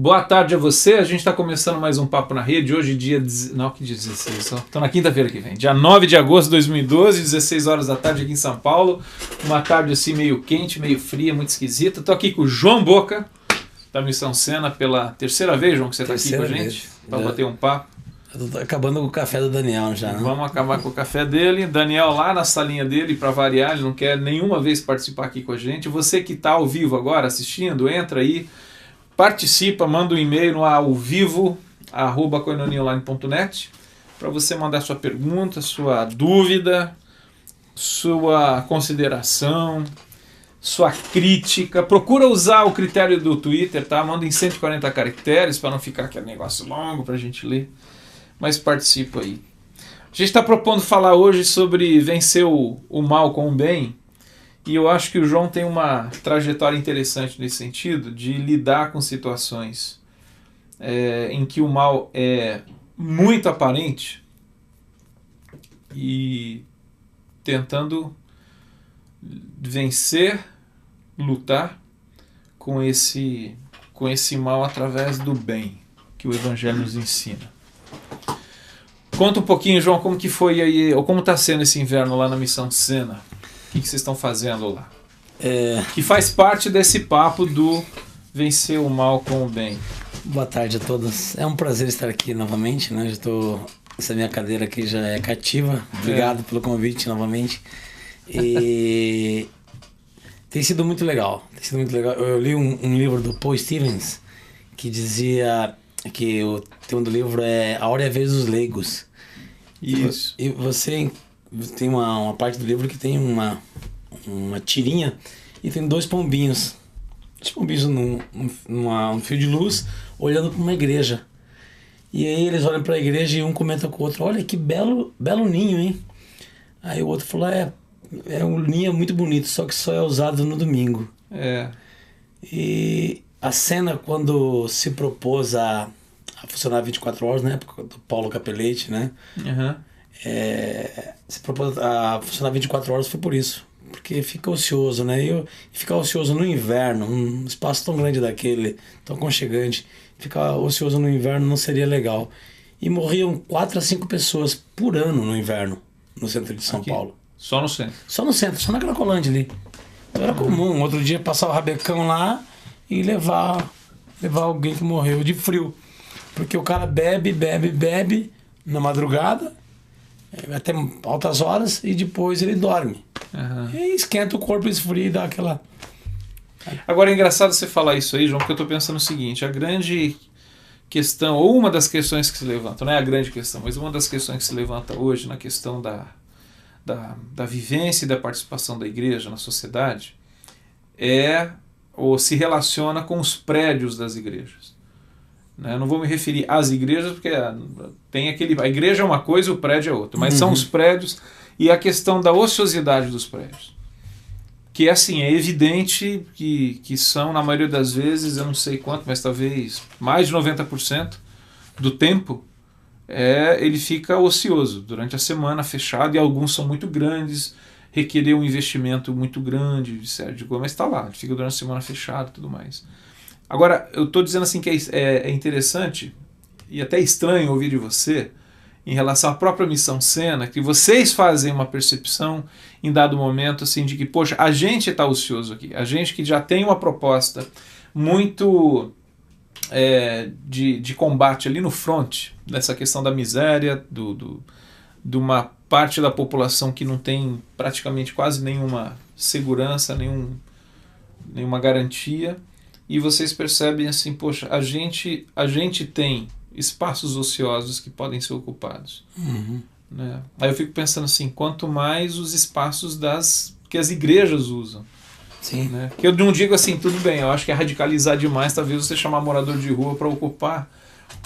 Boa tarde a você, a gente está começando mais um Papo na Rede, hoje dia... Não, que dia 16, estou na quinta-feira que vem, dia 9 de agosto de 2012, 16 horas da tarde aqui em São Paulo, uma tarde assim meio quente, meio fria, muito esquisita. Estou aqui com o João Boca, da Missão Sena, pela terceira vez, João, que você está aqui com a gente, para bater um papo. Eu tô acabando com o café do Daniel já, né? Vamos acabar com o café dele. Daniel lá na salinha dele, para variar, ele não quer nenhuma vez participar aqui com a gente. Você que está ao vivo agora assistindo, entra aí, participa, manda um e-mail no alvivo@koinoniaonline.net para você mandar sua pergunta, sua dúvida, sua consideração, sua crítica. Procura usar o critério do Twitter, tá? Manda em 140 caracteres para não ficar aquele negócio longo para a gente ler. Mas participa aí. A gente está propondo falar hoje sobre vencer o mal com o bem, e eu acho que o João tem uma trajetória interessante nesse sentido, de lidar com situações em que o mal é muito aparente e tentando vencer, lutar com esse mal através do bem que o Evangelho nos ensina. Conta um pouquinho, João, como que foi aí, ou como está sendo esse inverno lá na Missão Sena. O que vocês estão fazendo lá? Que faz parte desse papo do vencer o mal com o bem. Boa tarde a todos. É um prazer estar aqui novamente, né? Essa minha cadeira aqui já é cativa. Obrigado pelo convite novamente. E tem sido muito legal. Eu li um livro do Paul Stevens que dizia que o tema do livro é A Hora e a Vez dos Leigos. Isso. E você tem uma parte do livro que tem uma tirinha e tem dois pombinhos. Os pombinhos num fio de luz olhando para uma igreja. E aí eles olham para a igreja e um comenta com o outro: olha que belo ninho, hein? Aí o outro falou: um ninho muito bonito, só que só é usado no domingo. E a Sena, quando se propôs a funcionar 24 horas, na época do Paulo Capelletti, né? Uhum. Se propôs a funcionar 24 horas foi por isso. Porque fica ocioso, né? E ficar ocioso no inverno, um espaço tão grande daquele, tão aconchegante, ficar ocioso no inverno não seria legal. E morriam 4 a 5 pessoas por ano no inverno, no centro de São Paulo. Só no centro? Só no centro, só na Cracolândia ali. Então era comum, outro dia passar o rabecão lá e levar alguém que morreu de frio. Porque o cara bebe na madrugada, até altas horas, e depois ele dorme. Uhum. E esquenta o corpo, esfria e dá aquela... Agora é engraçado você falar isso aí, João, porque eu estou pensando o seguinte: a grande questão, ou uma das questões que se levanta, não é a grande questão, mas uma das questões que se levanta hoje na questão da vivência e da participação da igreja na sociedade ou se relaciona com os prédios das igrejas. Eu não vou me referir às igrejas, porque a igreja é uma coisa e o prédio é outra, mas são os prédios e a questão da ociosidade dos prédios. Que assim, é evidente que são, na maioria das vezes, eu não sei quanto, mas talvez mais de 90% do tempo, ele fica ocioso durante a semana, fechado, e alguns são muito grandes, requerer um investimento muito grande, mas está lá, ele fica durante a semana fechado e tudo mais. Agora, eu estou dizendo assim que é interessante e até estranho ouvir de você em relação à própria Missão Sena, que vocês fazem uma percepção em dado momento assim, de que, poxa, a gente está ocioso aqui, a gente que já tem uma proposta muito de combate ali no front, dessa questão da miséria, de uma parte da população que não tem praticamente quase nenhuma segurança, nenhuma garantia. E vocês percebem assim, poxa, a gente tem espaços ociosos que podem ser ocupados. Né? Aí eu fico pensando assim, quanto mais os espaços que as igrejas usam. Sim. Né? Que eu não digo assim, tudo bem, eu acho que é radicalizar demais, talvez você chamar morador de rua para ocupar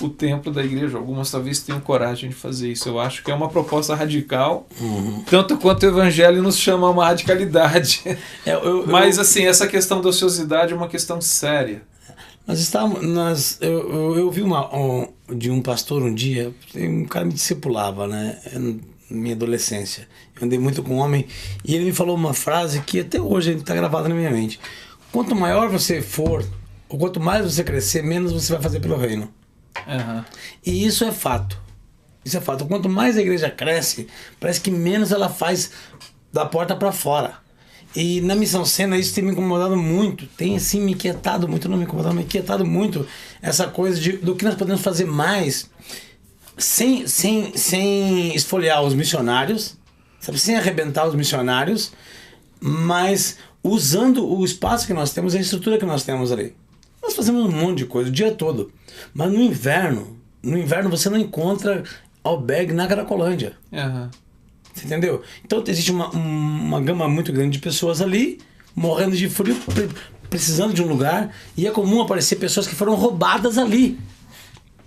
o templo da igreja. Algumas talvez tenham coragem de fazer isso. Eu acho que é uma proposta radical, tanto quanto o Evangelho nos chama a uma radicalidade. Mas assim, essa questão da ociosidade é uma questão séria. Eu vi de um pastor um dia, um cara me discipulava, né? Na minha adolescência. Eu andei muito com um homem e ele me falou uma frase que até hoje está gravada na minha mente. Quanto maior você for quanto mais você crescer, menos você vai fazer pelo reino. Uhum. E isso é fato. Isso é fato. Quanto mais a igreja cresce, parece que menos ela faz da porta para fora. E na Missão Sena isso tem me incomodado muito. Tem assim me inquietado muito, não me incomodado, me inquietado muito. Essa coisa do que nós podemos fazer mais sem esfoliar os missionários, sabe? Sem arrebentar os missionários, mas usando o espaço que nós temos, a estrutura que nós temos ali. Nós fazemos um monte de coisa o dia todo. Mas no inverno você não encontra albergue na Caracolândia. Uhum. Você entendeu? Então existe uma gama muito grande de pessoas ali, morrendo de frio, precisando de um lugar. E é comum aparecer pessoas que foram roubadas ali.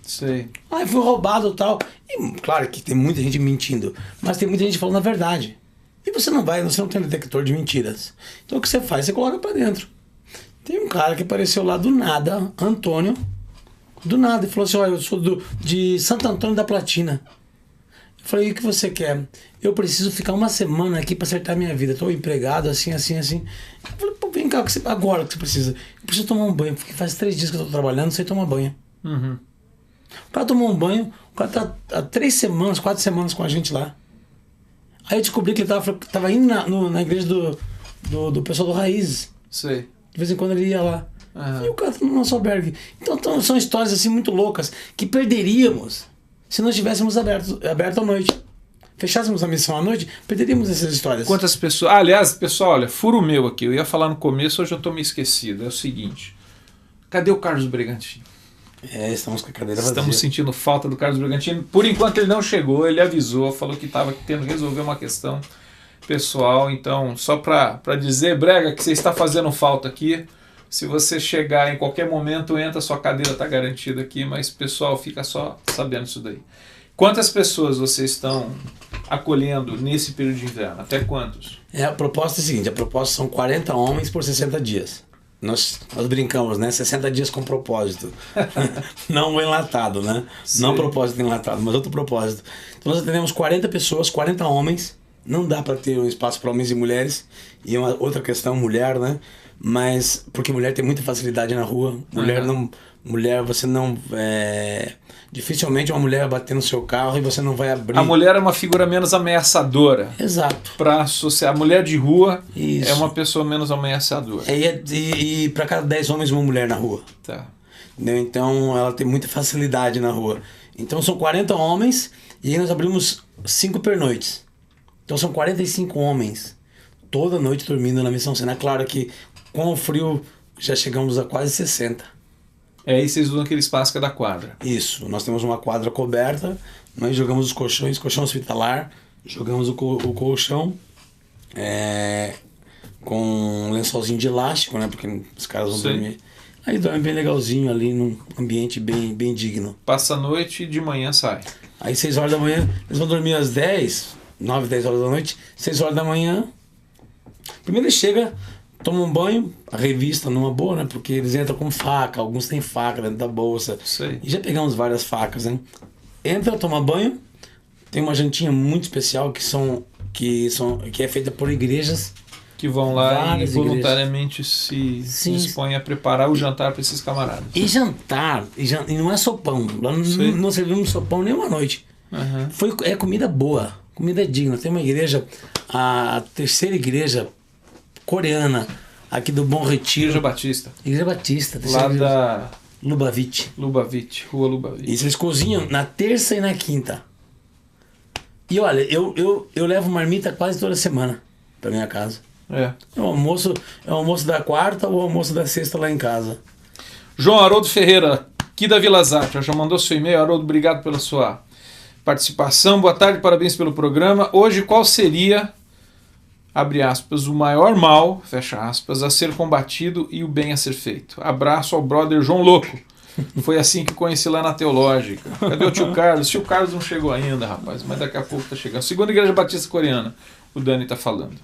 Sei. Ah, eu fui roubado e tal. E claro que tem muita gente mentindo, mas tem muita gente falando a verdade. E você não tem detector de mentiras. Então o que você faz? Você coloca pra dentro. Tem um cara que apareceu lá do nada, Antônio, do nada, e falou assim: olha, eu sou de Santo Antônio da Platina. Eu falei: o que você quer? Eu preciso ficar uma semana aqui pra acertar minha vida. Estou empregado, assim. Eu falei: pô, vem cá, agora que você precisa. Eu preciso tomar um banho, porque faz 3 dias que eu tô trabalhando sem tomar banho. Uhum. O cara tomou um banho, o cara tá há 3 semanas, 4 semanas com a gente lá. Aí eu descobri que ele tava indo na igreja do pessoal do Raízes. Sei. De vez em quando ele ia lá. Uhum. E o cara tá no nosso albergue. Então são histórias assim muito loucas que perderíamos se nós estivéssemos aberto à noite. Fechássemos a missão à noite, perderíamos essas histórias. Quantas pessoas... aliás, pessoal, olha, furo meu aqui. Eu ia falar no começo, hoje eu tô meio esquecido. É o seguinte. Cadê o Carlos Bragantino? Estamos com a cadeira vazia. Estamos sentindo falta do Carlos Bragantino. Por enquanto ele não chegou, ele avisou, falou que estava tendo que resolver uma questão pessoal. Então, só para dizer, Brega, que você está fazendo falta aqui. Se você chegar em qualquer momento, entra, sua cadeira está garantida aqui. Mas, pessoal, fica só sabendo isso daí. Quantas pessoas vocês estão acolhendo nesse período de inverno? Até quantos? A proposta é a seguinte: a proposta são 40 homens por 60 dias. Nós brincamos, né? 60 dias com propósito. Não enlatado, né? Sim. Não propósito enlatado, mas outro propósito. Então nós atendemos 40 pessoas, 40 homens. Não dá para ter um espaço para homens e mulheres. E é uma outra questão, mulher, né? Mas porque mulher tem muita facilidade na rua. Mulher você não... dificilmente uma mulher vai bater no seu carro e você não vai abrir. A mulher é uma figura menos ameaçadora. Exato. Para associar. A mulher de rua Isso. É uma pessoa menos ameaçadora. E para cada 10 homens, uma mulher na rua. Tá. Então ela tem muita facilidade na rua. Então são 40 homens e aí nós abrimos 5 pernoites. Então são 45 homens toda noite dormindo na Missão Sena. Claro que com o frio já chegamos a quase 60. Aí vocês usam aquele espaço que é da quadra. Isso, nós temos uma quadra coberta, nós jogamos os colchão hospitalar, jogamos o colchão com um lençolzinho de elástico, né? Porque os caras vão dormir. Aí dorme bem legalzinho ali, num ambiente bem digno. Passa a noite e de manhã sai. Aí 6 horas da manhã, eles vão dormir às 9, 10 horas da noite, 6 horas da manhã. Primeiro ele chega, toma um banho, a revista numa boa, né? Porque eles entram com faca, alguns têm faca dentro da bolsa. Sei. E já pegamos várias facas, né? Entra, toma banho, tem uma jantinha muito especial que é feita por igrejas. Que vão lá e voluntariamente igrejas. se dispõem a preparar o jantar para esses camaradas. E jantar, e não é sopão. Lá não servimos sopão nenhuma noite. Uhum. É comida boa, comida digna. Tem uma igreja, a terceira igreja coreana, aqui do Bom Retiro. Igreja Batista. Lá da... Lubavitch, Rua Lubavitch. Isso, eles cozinham na terça e na quinta. E olha, eu levo marmita quase toda semana pra minha casa. É o almoço da quarta ou o almoço da sexta lá em casa. João Haroldo Ferreira, aqui da Vila Zátria, já mandou seu e-mail. Haroldo, obrigado pela sua participação. Boa tarde, parabéns pelo programa. Hoje, qual seria, abre aspas, o maior mal, fecha aspas, a ser combatido e o bem a ser feito? Abraço ao brother João Louco. Foi assim que conheci lá na Teológica. Cadê o tio Carlos? O tio Carlos não chegou ainda, rapaz, mas daqui a pouco tá chegando. Segunda Igreja Batista Coreana, o Dani tá falando.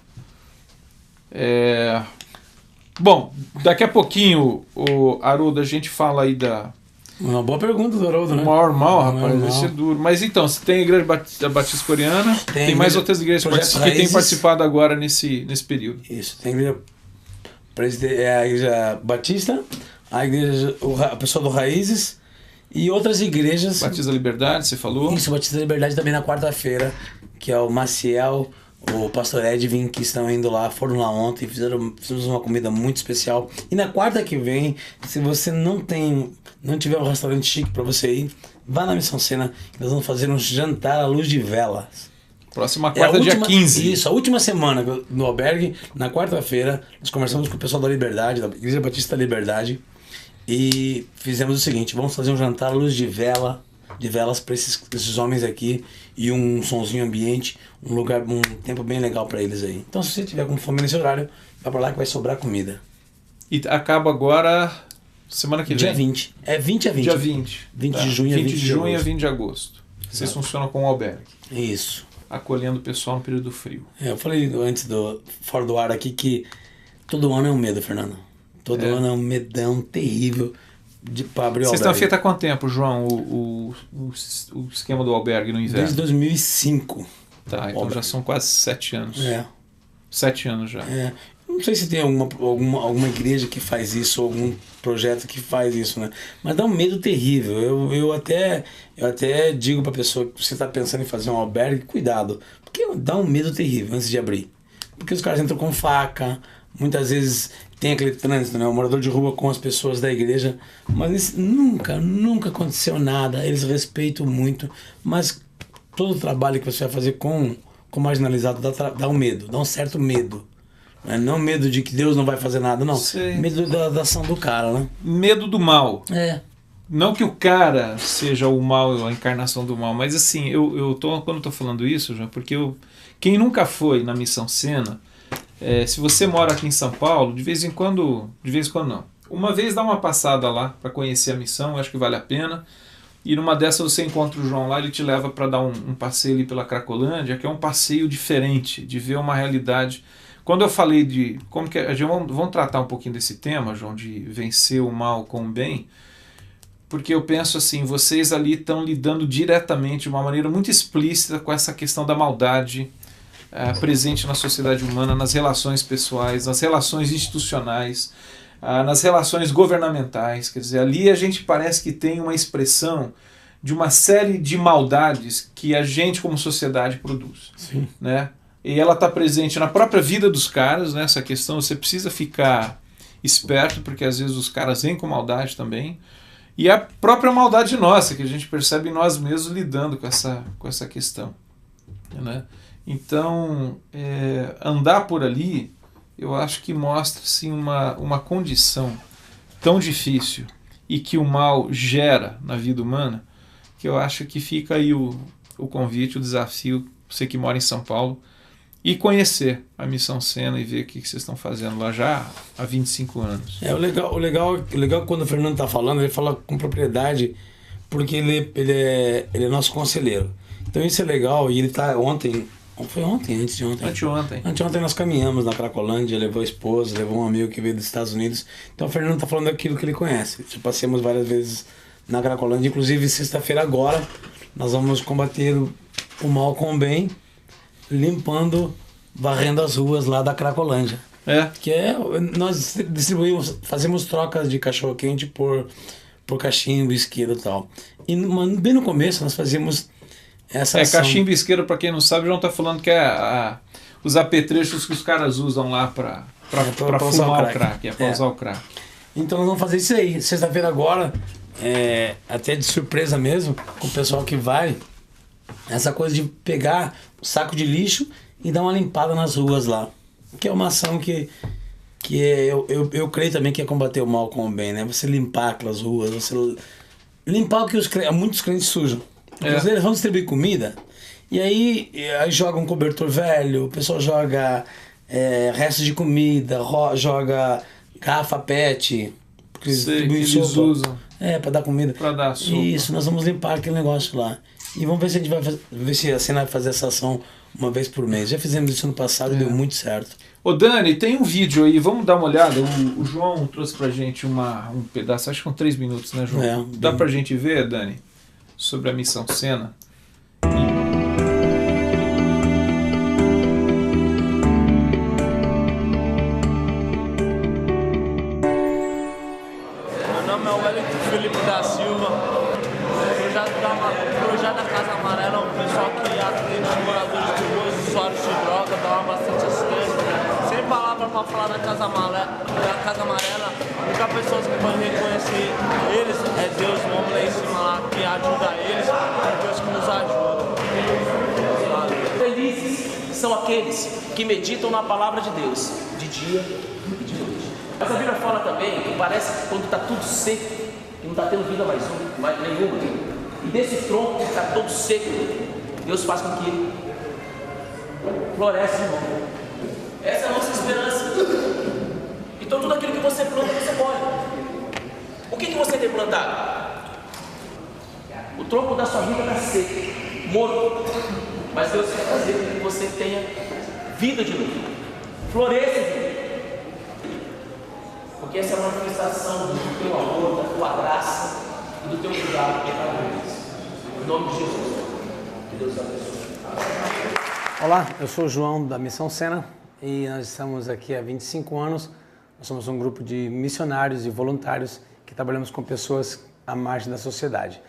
Bom, daqui a pouquinho, o Haroldo, a gente fala aí da... Uma boa pergunta do Haroldo, né? O maior mal, rapaz, vai ser duro. Mas então, você tem a Igreja Batista Coreana, tem mais outras igrejas que têm participado agora nesse período. Isso, tem a Igreja Batista, a igreja, a pessoa do Raízes e outras igrejas. Batista da Liberdade, você falou? Isso, Batista da Liberdade também na quarta-feira, que é o Maciel, o pastor Edvin, que estão indo lá, foram lá ontem, fizemos uma comida muito especial. E na quarta que vem, se você não tiver um restaurante chique para você ir, vá na Missão Sena, nós vamos fazer um jantar à luz de velas. Próxima quarta, dia 15. Isso, a última semana no albergue, na quarta-feira, nós conversamos com o pessoal da Liberdade, da Igreja Batista da Liberdade, e fizemos o seguinte: vamos fazer um jantar à luz de velas para esses homens aqui, e um sonzinho ambiente, um tempo bem legal para eles aí. Então, se você tiver com fome nesse horário, vai para lá que vai sobrar comida. E acaba agora semana que vem. Dia 20. É 20 a 20. Dia 20. 20 de junho a 20 de junho agosto. a 20 de agosto. Vocês funcionam com o albergue. Isso. Acolhendo o pessoal no período frio. Eu falei antes fora do ar aqui que todo ano é um medo, Fernando. Todo ano é um medão terrível para abrir o albergue. Vocês estão feito há quanto tempo, João, o esquema do albergue no inverno? Desde 2005. Tá, então já são quase 7 anos. 7 anos já. Não sei se tem alguma igreja que faz isso, ou algum projeto que faz isso, né? Mas dá um medo terrível. Eu até digo pra pessoa que você tá pensando em fazer um albergue, cuidado. Porque dá um medo terrível antes de abrir. Porque os caras entram com faca, muitas vezes tem aquele trânsito, né? O morador de rua com as pessoas da igreja. Mas nunca aconteceu nada. Eles respeitam muito. Mas todo o trabalho que você vai fazer com marginalizado dá um medo, dá um certo medo. Não medo de que Deus não vai fazer nada, não. Sim. Medo da ação do cara, né? Medo do mal. Não que o cara seja o mal, a encarnação do mal, mas assim, quando eu tô falando isso, João, porque quem nunca foi na Missão Sena, se você mora aqui em São Paulo, de vez em quando não. Uma vez dá uma passada lá para conhecer a missão, eu acho que vale a pena. E numa dessas você encontra o João lá, ele te leva para dar um passeio ali pela Cracolândia, que é um passeio diferente, de ver uma realidade. Quando eu falei de como que vamos tratar um pouquinho desse tema, João, de vencer o mal com o bem, porque eu penso assim, vocês ali estão lidando diretamente, de uma maneira muito explícita, com essa questão da maldade presente na sociedade humana, nas relações pessoais, nas relações institucionais, nas relações governamentais. Quer dizer, ali a gente parece que tem uma expressão de uma série de maldades que a gente como sociedade produz. Sim. Né? E ela está presente na própria vida dos caras, né? Essa questão, você precisa ficar esperto, porque às vezes os caras vêm com maldade também. E a própria maldade nossa, que a gente percebe em nós mesmos lidando com essa questão. Né? Então, andar por ali, eu acho que mostra assim, uma condição tão difícil e que o mal gera na vida humana, que eu acho que fica aí o convite, o desafio, você que mora em São Paulo, e conhecer a Missão Sena e ver o que vocês estão fazendo lá já há 25 anos. O legal quando o Fernando está falando, ele fala com propriedade, porque ele é nosso conselheiro. Então isso é legal, e ele está ontem, foi ontem, antes de ontem? Anteontem nós caminhamos na Cracolândia, levou a esposa, levou um amigo que veio dos Estados Unidos. Então o Fernando está falando daquilo que ele conhece. Já passamos várias vezes na Cracolândia, inclusive sexta-feira agora, nós vamos combater o mal com o bem, varrendo as ruas lá da Cracolândia. Nós fazemos trocas de cachorro-quente por cachimbo, isqueiro e tal. E bem no começo nós fazíamos essa ação. Cachimbo e isqueiro, para quem não sabe, o João está falando que os apetrechos que os caras usam lá para fumar o crack. Para usar o crack. Então nós vamos fazer isso aí. Sexta-feira agora, até de surpresa mesmo, com o pessoal que vai, essa coisa de pegar o saco de lixo e dar uma limpada nas ruas lá. Que é uma ação que eu creio também que é combater o mal com o bem, né? Você limpar aquelas ruas, você limpar o que muitos crentes sujam. Eles vão distribuir comida e aí joga um cobertor velho, o pessoal joga restos de comida, joga garrafa PET. Que eles usam. Para dar comida. Para dar sopa. Isso, nós vamos limpar aquele negócio lá. E vamos ver se a gente vai ver se a Sena vai fazer essa ação uma vez por mês. Já fizemos isso no passado e deu muito certo. Ô Dani, tem um vídeo aí, vamos dar uma olhada. O João trouxe pra gente um pedaço, acho que com 3 minutos, né, João? Dá pra gente ver, Dani, sobre a Missão Sena? da Silva. O projeto da Casa Amarela é um pessoal que atende os moradores de rua, os usuários de droga, dá bastante assistência. Sem palavra para falar da Casa Amarela, a única pessoa que pode reconhecer eles é Deus, o homem lá em cima lá, que ajuda eles, é Deus que nos ajuda. Felizes são aqueles que meditam na palavra de Deus, de dia e de noite. Mas a Bíblia fala também que parece que quando está tudo seco, que não está tendo vida mais nenhuma, e desse tronco que está todo seco, Deus faz com que ele floresça de novo. Essa é a nossa esperança. Então tudo aquilo que você planta, você colhe. O que você tem plantado? O tronco da sua vida está seco, morto. Mas Deus quer fazer com que você tenha vida de novo. Floresça de novo. Porque essa é a manifestação do teu amor, da tua graça e do teu cuidado para cada vez. Em nome de Jesus. Que Deus abençoe. Olá, eu sou o João da Missão Sena e nós estamos aqui há 25 anos. Nós somos um grupo de missionários e voluntários que trabalhamos com pessoas à margem da sociedade.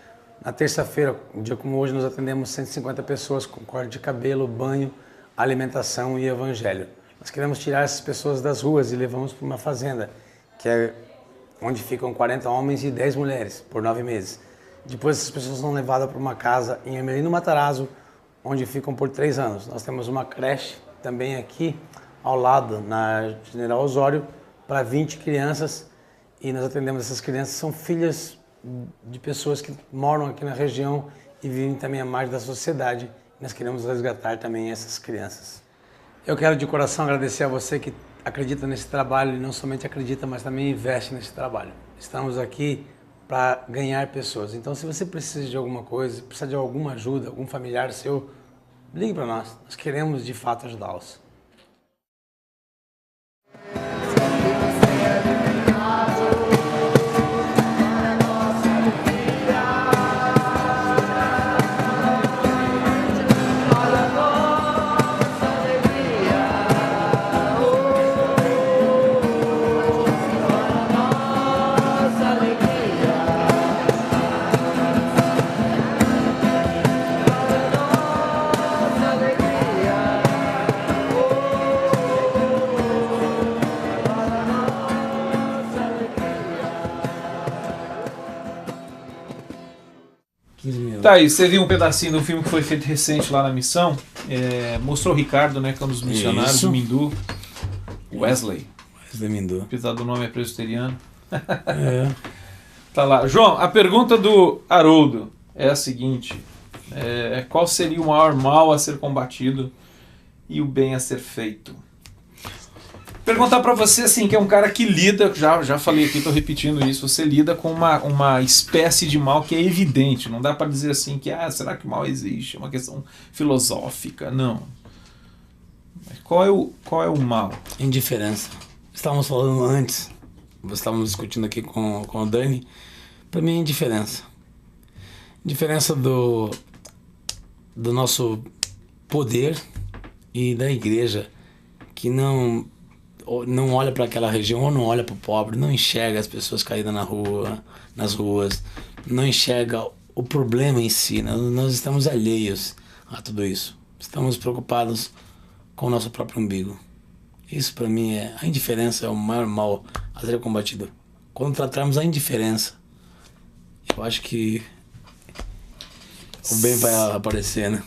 Na terça-feira, um dia como hoje, nós atendemos 150 pessoas com corte de cabelo, banho, alimentação e evangelho. Nós queremos tirar essas pessoas das ruas e levamos para uma fazenda, que é onde ficam 40 homens e 10 mulheres, por 9 meses. Depois essas pessoas são levadas para uma casa em Ermelino Matarazzo, onde ficam por 3 anos. Nós temos uma creche também aqui ao lado, na General Osório, para 20 crianças, e nós atendemos essas crianças, são filhas de pessoas que moram aqui na região e vivem também à margem da sociedade. Nós queremos resgatar também essas crianças. Eu quero de coração agradecer a você que acredita nesse trabalho e não somente acredita, mas também investe nesse trabalho. Estamos aqui para ganhar pessoas. Então, se você precisa de alguma coisa, precisa de alguma ajuda, algum familiar seu, ligue para nós. Nós queremos de fato ajudá-los. Tá aí, você viu um pedacinho do filme que foi feito recente lá na missão. Mostrou o Ricardo, né, que é um dos missionários do Mindu. Wesley. Wesley Mindu. Apesar do nome é presbiteriano. É. Tá lá. João, a pergunta do Haroldo é a seguinte. Qual seria o maior mal a ser combatido e o bem a ser feito? Perguntar para você, assim, que é um cara que lida, já falei aqui, tô repetindo isso, você lida com uma espécie de mal que é evidente, não dá para dizer assim que, será que o mal existe? É uma questão filosófica, não. Mas qual é o mal? Indiferença. Estávamos falando antes, estávamos discutindo aqui com o Dani, para mim é indiferença. Indiferença do nosso poder e da igreja, que não olha para aquela região, ou não olha para o pobre, não enxerga as pessoas caídas nas ruas, não enxerga o problema em si. Nós estamos alheios a tudo isso. Estamos preocupados com o nosso próprio umbigo. Isso para mim a indiferença é o maior mal a ser combatido. Quando tratarmos a indiferença, eu acho que o bem vai aparecer, né?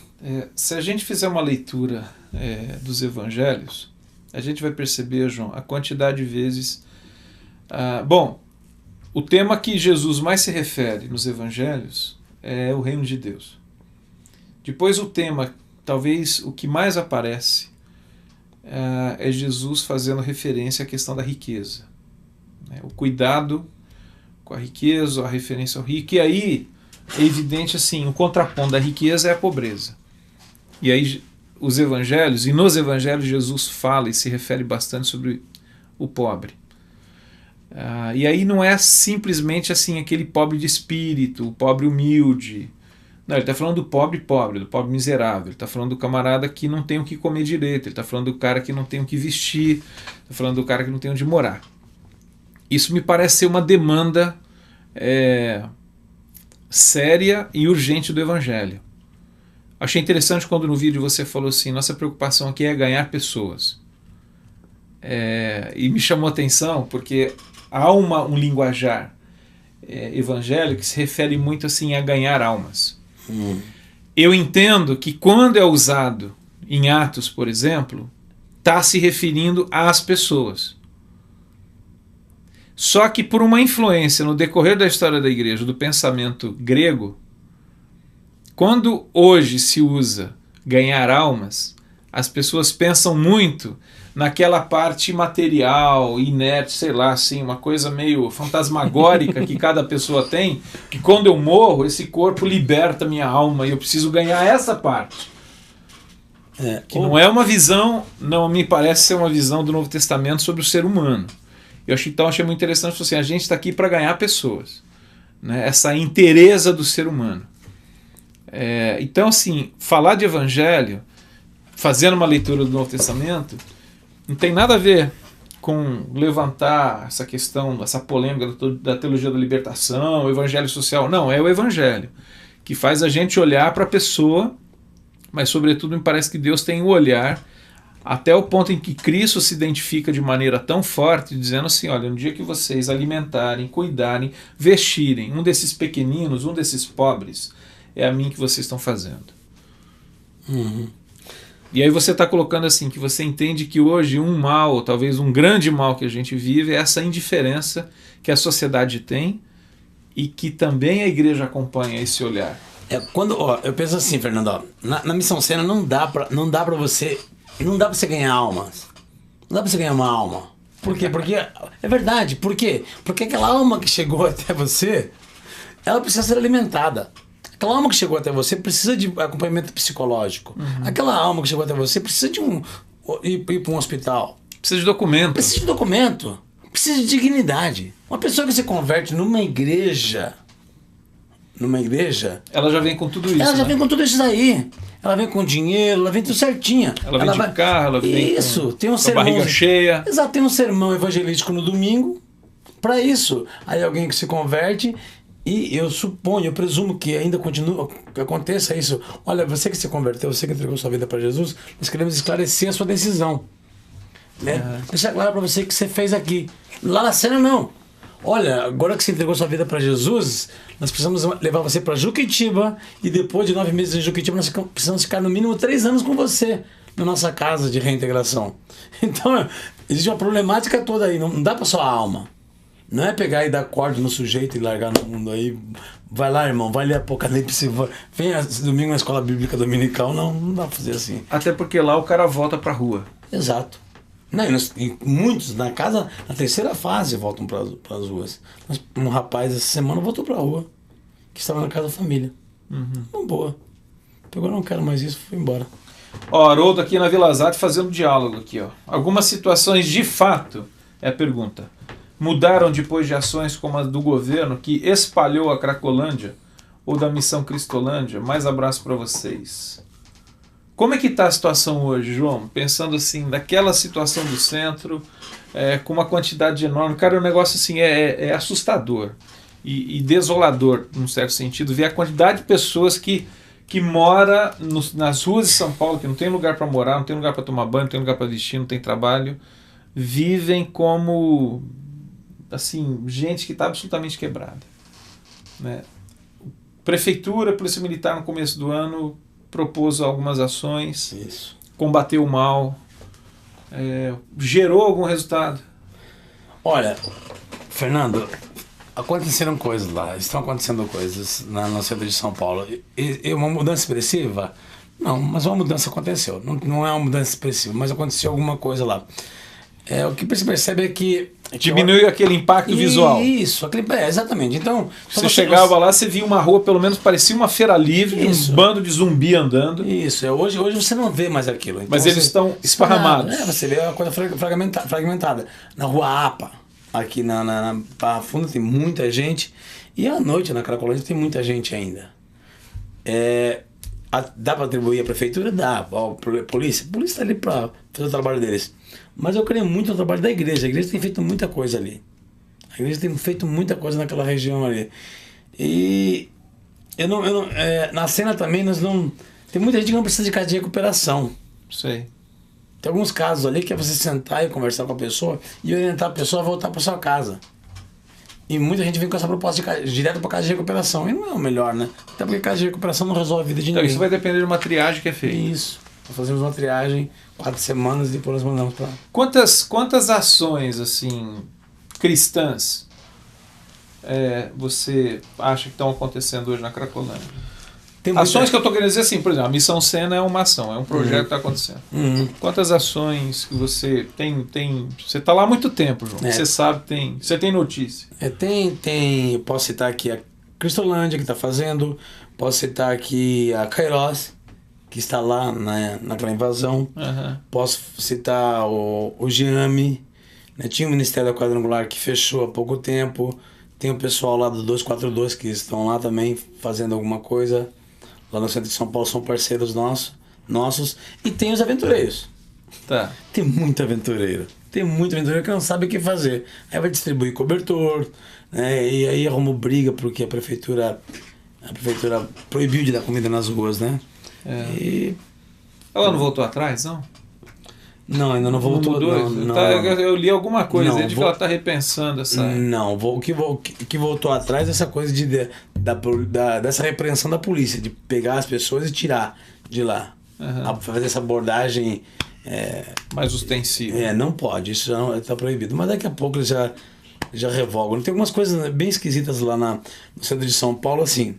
Se a gente fizer uma leitura dos evangelhos, a gente vai perceber, João, a quantidade de vezes... o tema que Jesus mais se refere nos evangelhos é o reino de Deus. Depois o tema, talvez o que mais aparece, é Jesus fazendo referência à questão da riqueza. O cuidado com a riqueza, a referência ao rico. E aí é evidente assim, o contraponto da riqueza é a pobreza. E aí os evangelhos, e nos evangelhos Jesus fala e se refere bastante sobre o pobre. E aí não é simplesmente assim aquele pobre de espírito, o pobre humilde. Não, ele está falando do pobre, do pobre miserável. Ele está falando do camarada que não tem o que comer direito. Ele está falando do cara que não tem o que vestir. Está falando do cara que não tem onde morar. Isso me parece ser uma demanda séria e urgente do Evangelho. Achei interessante quando no vídeo você falou assim, nossa preocupação aqui é ganhar pessoas. E me chamou a atenção porque há um linguajar evangélico que se refere muito assim a ganhar almas. Eu entendo que quando é usado em Atos, por exemplo, está se referindo às pessoas. Só que por uma influência no decorrer da história da igreja, do pensamento grego, quando hoje se usa ganhar almas, as pessoas pensam muito naquela parte material, inerte, sei lá, assim, uma coisa meio fantasmagórica que cada pessoa tem, que quando eu morro, esse corpo liberta minha alma e eu preciso ganhar essa parte. Que não é uma visão, não me parece ser uma visão do Novo Testamento sobre o ser humano. Então achei muito interessante, assim, a gente está aqui para ganhar pessoas, né? Essa inteireza do ser humano. Então, assim, falar de evangelho, fazendo uma leitura do Novo Testamento, não tem nada a ver com levantar essa questão, essa polêmica da teologia da libertação, o evangelho social. Não, é o evangelho que faz a gente olhar para a pessoa, mas sobretudo me parece que Deus tem o olhar até o ponto em que Cristo se identifica de maneira tão forte, dizendo assim, olha, no dia que vocês alimentarem, cuidarem, vestirem um desses pequeninos, um desses pobres, é a mim que vocês estão fazendo. E aí você está colocando assim, que você entende que hoje um mal, talvez um grande mal que a gente vive, é essa indiferença que a sociedade tem e que também a igreja acompanha esse olhar. Eu penso assim, Fernando, na Missão Sena não dá para você ganhar almas. Não dá para você ganhar uma alma. Por quê? Porque é verdade. Por quê? Porque aquela alma que chegou até você, ela precisa ser alimentada. Aquela alma que chegou até você precisa de acompanhamento psicológico. Aquela alma que chegou até você precisa de ir para um hospital. Precisa de documento. Precisa de documento. Precisa de dignidade. Uma pessoa que se converte numa igreja, ela já vem com tudo isso. Ela já vem com tudo isso daí. Ela vem com dinheiro, ela vem tudo certinha. Ela vem de carro, ela vem tem um com a barriga cheia. Exato, tem um sermão evangelístico no domingo para isso. Aí alguém que se converte, e eu presumo que ainda que aconteça isso. Olha, você que se converteu, você que entregou sua vida para Jesus, nós queremos esclarecer a sua decisão. Deixar claro para você que você fez aqui. Lá na cena não. Olha, agora que você entregou sua vida para Jesus, nós precisamos levar você para Juquitiba, e depois de 9 meses em Juquitiba nós precisamos ficar no mínimo 3 anos com você na nossa casa de reintegração. Então existe uma problemática toda aí, não dá para só a alma. Não é pegar e dar corda no sujeito e largar no mundo aí. Vai lá, irmão, vai ler Apocalipse, vem domingo na escola bíblica dominical. Não dá pra fazer assim. Até porque lá o cara volta pra rua. Exato. Não, e muitos na casa, na terceira fase, voltam para as ruas. Um rapaz essa semana voltou para a rua, que estava na casa da família. Uma boa. Agora não quero mais isso, fui embora. Haroldo aqui na Vila Zate fazendo diálogo aqui. Algumas situações de fato, é a pergunta, mudaram depois de ações como a do governo que espalhou a Cracolândia ou da Missão Cristolândia? Mais abraço para vocês. Como é que está a situação hoje, João? Pensando assim, daquela situação do centro, com uma quantidade enorme. Cara, o negócio assim é assustador e desolador, num certo sentido, ver a quantidade de pessoas que mora nas ruas de São Paulo, que não tem lugar para morar, não tem lugar para tomar banho, não tem lugar para vestir, não tem trabalho, vivem como assim, gente que está absolutamente quebrada. Né? Prefeitura, Polícia Militar no começo do ano propôs algumas ações, combateu o mal, gerou algum resultado? Olha, Fernando, aconteceram coisas lá, estão acontecendo coisas no centro de São Paulo. E uma mudança expressiva? Não, mas uma mudança aconteceu. Não é uma mudança expressiva, mas aconteceu alguma coisa lá. O que você percebe é que... Diminuiu aquele impacto visual. Isso, exatamente. Então, você chegava lá, você via uma rua, pelo menos parecia uma feira livre, um bando de zumbi andando. Isso, hoje você não vê mais aquilo. Então, mas eles estão esparramados. Você vê uma coisa fragmentada. Na Rua APA, aqui na Barra Funda, tem muita gente. E à noite, na Cracolândia, tem muita gente ainda. Dá para atribuir à prefeitura? Dá. A polícia está ali para fazer o trabalho deles. Mas eu creio muito no trabalho da igreja. A igreja tem feito muita coisa ali. A igreja tem feito muita coisa naquela região ali. E Na cena também nós não... Tem muita gente que não precisa de casa de recuperação. Sei. Tem alguns casos ali que é você sentar e conversar com a pessoa e orientar a pessoa a voltar para sua casa. E muita gente vem com essa proposta direto para casa de recuperação. E não é o melhor, né? Até porque casa de recuperação não resolve a vida de Então, ninguém. isso vai depender de uma triagem que é feita. Isso. Nós fazemos uma triagem 4 semanas e depois nós mandamos para... Quantas ações, assim, cristãs você acha que estão acontecendo hoje na Cracolândia? Ações que eu estou querendo dizer assim, por exemplo, a Missão Sena é uma ação, é um projeto que está acontecendo. Quantas ações que você tem? Você está lá há muito tempo, João. Você sabe, você tem notícia. Eu posso citar aqui a Cristolândia, que está fazendo. Posso citar aqui a Kairos, que está lá naquela invasão. Posso citar o Giame. Né? Tinha o Ministério da Quadrangular que fechou há pouco tempo. Tem o pessoal lá do 242 que estão lá também fazendo alguma coisa. Lá no centro de São Paulo são parceiros nossos. E tem os aventureiros. Tá. Tem muito aventureiro. Tem muito aventureiro que não sabe o que fazer. Aí vai distribuir cobertor, né? E aí arrumou briga porque a prefeitura proibiu de dar comida nas ruas, né? Ela não voltou atrás, não? Não, ainda não voltou. Não. Eu li alguma coisa de que ela está repensando essa... Não, o que voltou atrás é essa coisa dessa repreensão da polícia, de pegar as pessoas e tirar de lá. Fazer essa abordagem... mais ostensiva. Não pode, isso já está proibido. Mas daqui a pouco eles já revogam. Tem algumas coisas bem esquisitas lá no centro de São Paulo, assim.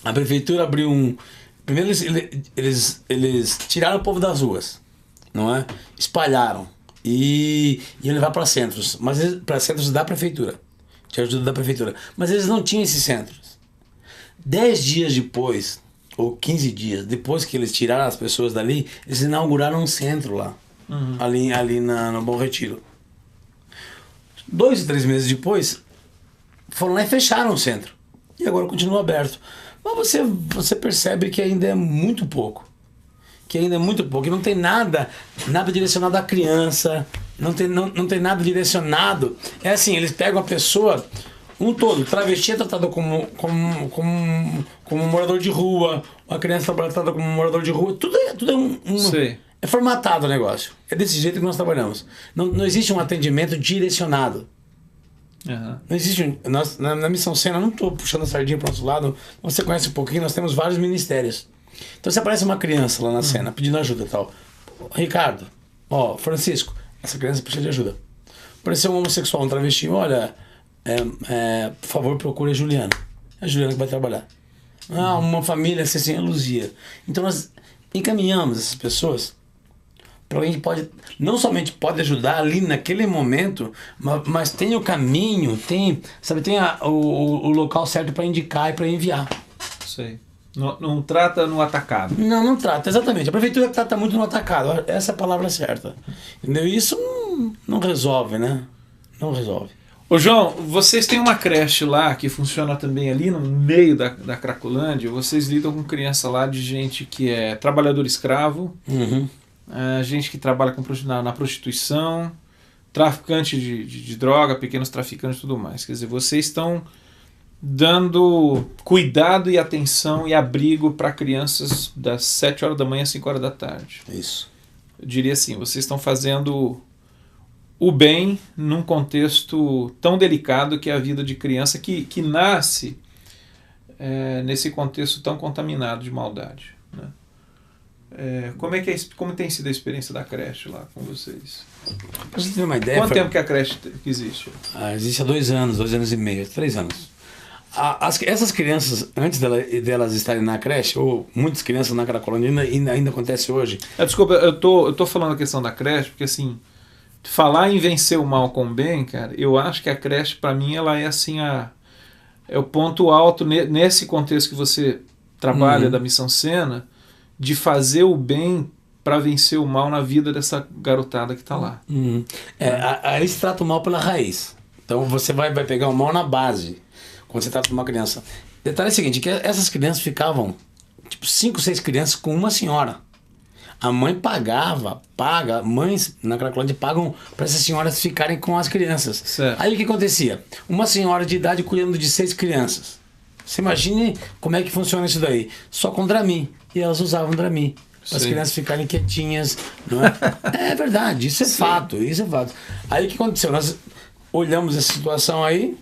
A prefeitura abriu um... Primeiro eles tiraram o povo das ruas. Não é? Espalharam e iam levar para centros, mas para centros da prefeitura, tinha ajuda da prefeitura, mas eles não tinham esses centros. 10 dias depois, ou 15 dias depois que eles tiraram as pessoas dali, eles inauguraram um centro lá, ali no Bom Retiro. 2 ou 3 meses depois, foram lá e fecharam o centro, e agora continua aberto. Mas você percebe que ainda é muito pouco. Que não tem nada direcionado à criança, não tem nada direcionado. É assim, eles pegam a pessoa, todo, travesti é tratado como um morador de rua, a criança é tratada como um morador de rua, tudo é formatado o negócio. É desse jeito que nós trabalhamos. Não existe um atendimento direcionado. Não existe. Na Missão Sena, não estou puxando a sardinha para o nosso lado, você conhece um pouquinho, nós temos vários ministérios. Então se aparece uma criança lá na cena pedindo ajuda e tal. Ricardo, Francisco, essa criança precisa de ajuda. Apareceu um homossexual, um travesti, olha, por favor procure a Juliana. É a Juliana que vai trabalhar. Uma família assim, a Luzia. Então nós encaminhamos essas pessoas para alguém que não somente pode ajudar ali naquele momento, mas tem o caminho, tem o local certo para indicar e para enviar. Sei. Não trata no atacado. Não trata, exatamente. A prefeitura trata muito no atacado. Essa é a palavra certa. Entendeu? Isso não resolve, né? Não resolve. Ô João, vocês têm uma creche lá que funciona também ali no meio da Cracolândia. Vocês lidam com criança lá de gente que é trabalhador escravo, gente que trabalha na prostituição, traficante de droga, pequenos traficantes e tudo mais. Quer dizer, vocês estão dando cuidado e atenção e abrigo para crianças das 7 horas da manhã às 5 horas da tarde. Isso. Eu diria assim, vocês estão fazendo o bem num contexto tão delicado que é a vida de criança que nasce nesse contexto tão contaminado de maldade. Né? Como tem sido a experiência da creche lá com vocês? Pra você ter uma ideia... Quanto tempo que a creche existe? Existe há 2 anos, 2 anos e meio, 3 anos. Essas crianças, antes delas estarem na creche, ou muitas crianças na Cracolândia, ainda acontece hoje. Desculpa, eu tô falando a questão da creche, porque assim, falar em vencer o mal com o bem, cara, eu acho que a creche, para mim, ela é assim, é o ponto alto nesse contexto que você trabalha da Missão Sena, de fazer o bem para vencer o mal na vida dessa garotada que está lá. Eles tratam o mal pela raiz. Então você vai pegar o mal na base. Quando você trata de uma criança. Detalhe é o seguinte, que essas crianças ficavam, 5, 6 crianças com uma senhora. A mãe mães na Cracolândia pagam para essas senhoras ficarem com as crianças. Certo. Aí o que acontecia? Uma senhora de idade cuidando de 6 crianças. Você imagine como é que funciona isso daí. Só com Dramin. E elas usavam Dramin. Para as crianças ficarem quietinhas. Não é? É verdade, isso é fato. Isso é fato. Aí o que aconteceu? Nós olhamos essa situação aí,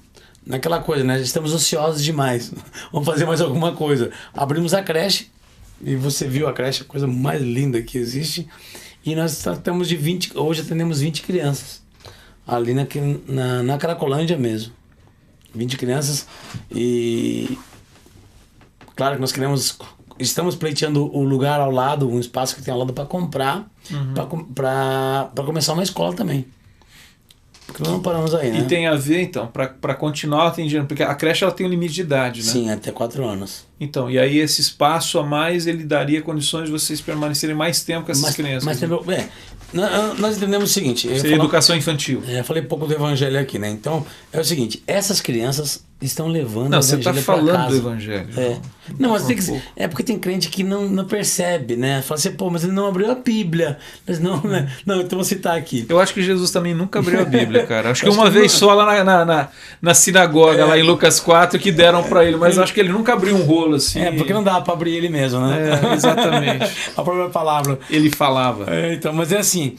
naquela coisa, né? Estamos ociosos demais. Vamos fazer mais alguma coisa. Abrimos a creche. E você viu a creche, a coisa mais linda que existe. E nós tratamos de 20, hoje atendemos 20 crianças. Ali na Cracolândia mesmo. 20 crianças. E claro que nós estamos pleiteando o lugar ao lado, um espaço que tem ao lado para comprar, para começar uma escola também. Porque nós não paramos aí, né? E tem a ver, então, para continuar atendendo, porque a creche ela tem um limite de idade, né? Sim, até 4 anos. Então, e aí esse espaço a mais, ele daria condições de vocês permanecerem mais tempo com essas crianças. Mas nós entendemos o seguinte... Seria educação infantil. Eu falei pouco do evangelho aqui, né? Então, é o seguinte, essas crianças estão levando não, o evangelho para casa. Você está falando do evangelho. Não, mas tem que, é porque tem crente que não percebe, né? Fala assim, pô, mas ele não abriu a Bíblia. Mas não, né? Não, então vou citar aqui. Eu acho que Jesus também nunca abriu a Bíblia, cara. Acho que uma vez só lá na sinagoga, lá em Lucas 4, que deram para ele. Mas acho que ele nunca abriu um rolo assim. Porque não dava para abrir ele mesmo, né? Exatamente. A própria palavra. Ele falava. Então, mas é assim,